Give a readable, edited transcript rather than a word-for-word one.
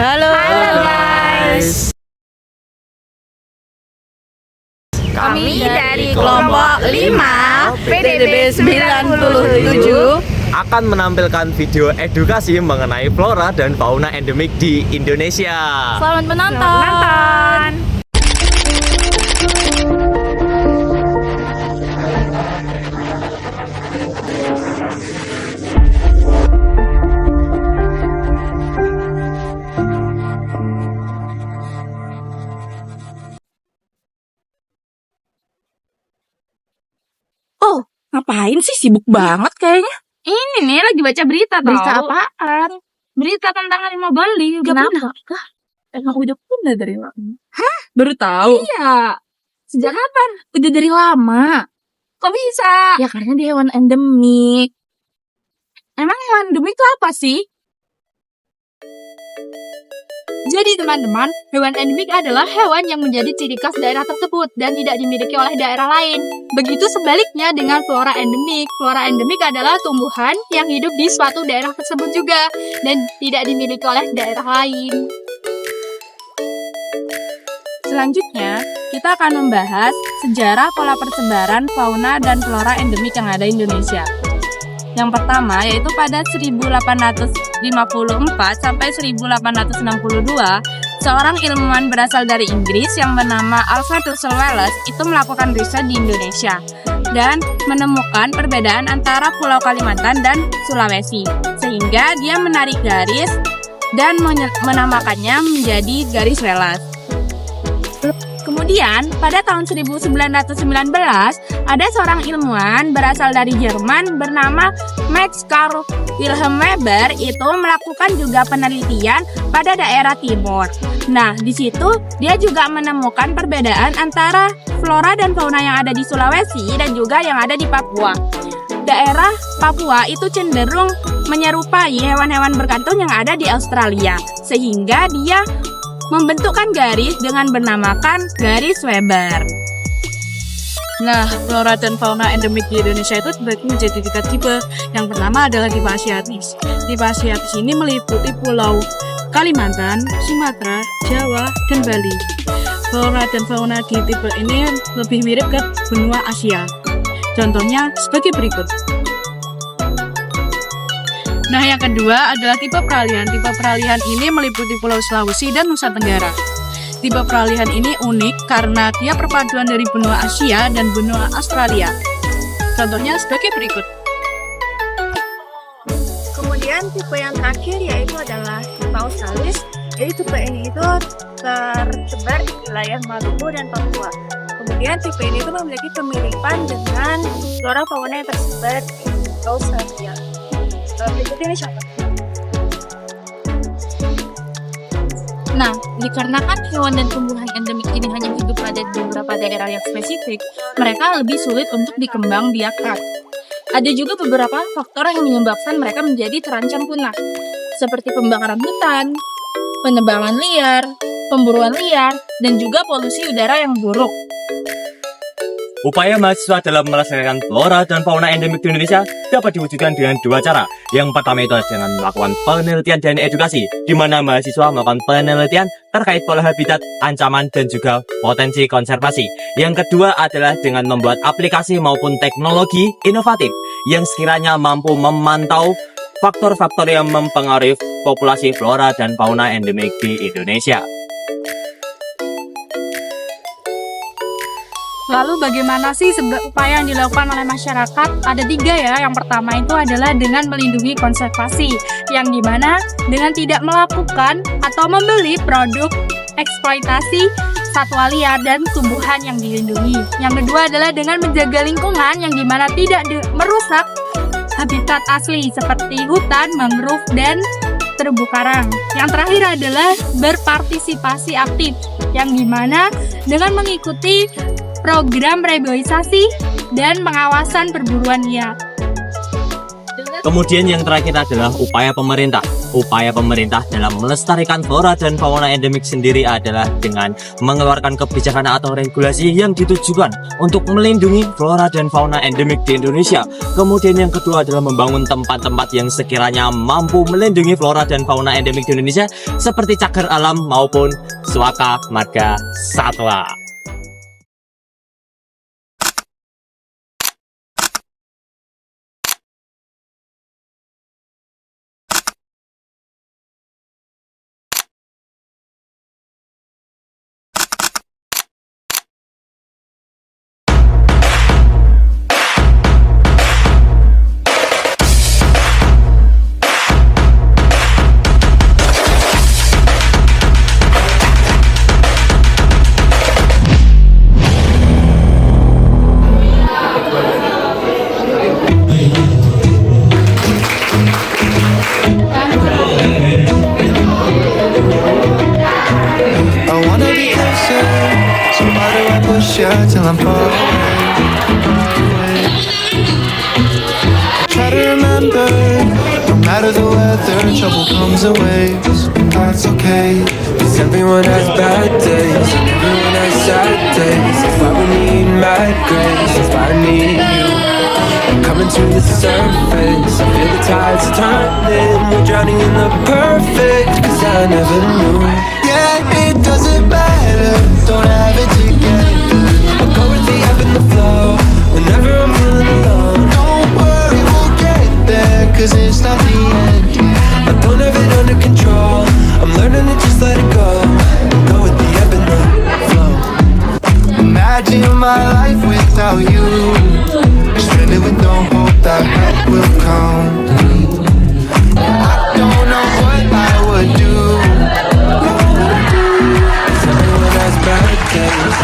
Halo, guys. Kami dari kelompok 5 PDB 97 akan menampilkan video edukasi mengenai flora dan fauna endemik di Indonesia. Selamat menonton. Oh, ngapain sih? Sibuk banget kayaknya. Ini nih lagi baca berita tau. Berita apaan? Berita tentang harimau Bali. Kenapa? Emang udah punah dari lama? Hah? Baru tahu? Iya. Sejak kapan? Udah dari lama. Kok bisa? Ya karena dia hewan endemik. Emang hewan endemik itu apa sih? Jadi teman-teman, hewan endemik adalah hewan yang menjadi ciri khas daerah tersebut dan tidak dimiliki oleh daerah lain. Begitu sebaliknya dengan flora endemik. Flora endemik adalah tumbuhan yang hidup di suatu daerah tersebut juga dan tidak dimiliki oleh daerah lain. Selanjutnya, kita akan membahas sejarah pola persebaran fauna dan flora endemik yang ada di Indonesia. Yang pertama yaitu pada 1854 sampai 1862, seorang ilmuwan berasal dari Inggris yang bernama Alfred Russel Wallace itu melakukan riset di Indonesia dan menemukan perbedaan antara Pulau Kalimantan dan Sulawesi, sehingga dia menarik garis dan menamakannya menjadi garis Wallace. Kemudian, pada tahun 1919, ada seorang ilmuwan berasal dari Jerman bernama Max Carl Wilhelm Weber itu melakukan juga penelitian pada daerah timur. Nah, di situ dia juga menemukan perbedaan antara flora dan fauna yang ada di Sulawesi dan juga yang ada di Papua. Daerah Papua itu cenderung menyerupai hewan-hewan berkantung yang ada di Australia, sehingga dia membentukkan garis dengan bernamakan garis Weber. Nah, flora dan fauna endemik di Indonesia itu terbagi menjadi 3 tipe. Yang pertama adalah tipe asiatis. Tipe asiatis ini meliputi pulau Kalimantan, Sumatera, Jawa, dan Bali. Flora dan fauna di tipe ini lebih mirip ke benua Asia. Contohnya sebagai berikut. Nah, yang kedua adalah tipe peralihan. Tipe peralihan ini meliputi Pulau Sulawesi dan Nusa Tenggara. Tipe peralihan ini unik karena dia perpaduan dari benua Asia dan benua Australia. Contohnya sebagai berikut. Kemudian tipe yang terakhir yaitu adalah tipe Australis. Jadi tipe ini itu tersebar di wilayah Maluku dan Papua. Kemudian tipe ini itu memiliki kemiripan dengan flora fauna yang tersebar di Australia. Berikutnya ini siapa? Nah, dikarenakan hewan dan tumbuhan endemik ini hanya hidup pada beberapa daerah yang spesifik, mereka lebih sulit untuk dikembang biakan. Ada juga beberapa faktor yang menyebabkan mereka menjadi terancam punah, seperti pembakaran hutan, penebangan liar, pemburuan liar, dan juga polusi udara yang buruk. Upaya mahasiswa dalam melestarikan flora dan fauna endemik di Indonesia dapat diwujudkan dengan 2 cara. Yang pertama itu dengan melakukan penelitian dan edukasi, di mana mahasiswa melakukan penelitian terkait pola habitat, ancaman, dan juga potensi konservasi. Yang kedua adalah dengan membuat aplikasi maupun teknologi inovatif yang sekiranya mampu memantau faktor-faktor yang mempengaruhi populasi flora dan fauna endemik di Indonesia. Lalu bagaimana sih upaya yang dilakukan oleh masyarakat? Ada 3 ya. Yang pertama itu adalah dengan melindungi konservasi, yang dimana dengan tidak melakukan atau membeli produk eksploitasi satwa liar dan tumbuhan yang dilindungi. Yang kedua adalah dengan menjaga lingkungan, yang dimana tidak merusak habitat asli seperti hutan, mangrove, dan terumbu karang. Yang terakhir adalah berpartisipasi aktif, yang dimana dengan mengikuti program reboisasi dan pengawasan perburuan liar. Dengan Kemudian yang terakhir adalah upaya pemerintah. Upaya pemerintah dalam melestarikan flora dan fauna endemik sendiri adalah dengan mengeluarkan kebijakan atau regulasi yang ditujukan untuk melindungi flora dan fauna endemik di Indonesia. Kemudian yang kedua adalah membangun tempat-tempat yang sekiranya mampu melindungi flora dan fauna endemik di Indonesia seperti cagar alam maupun suaka marga satwa. I wanna be closer, so why do I push you till I'm far away? Try to remember, no matter the weather, trouble comes in waves, that's okay. Cause everyone has bad days, and everyone has sad days. That's why we need mad grace, that's why I need you. I'm coming to the surface, I feel the tides are turning. We're drowning in the perfect, cause I never knew. Yeah, it doesn't matter, don't have it together. I'll go with the ebb and the flow, whenever I'm feeling alone. Don't worry, we'll get there, cause it's not the end. I don't have it under control, I'm learning to just let it go. Go with the ebb and the flow. Imagine my life without you, stranded with no hope that help will come. I don't know what I would do. Cause everyone has bad days.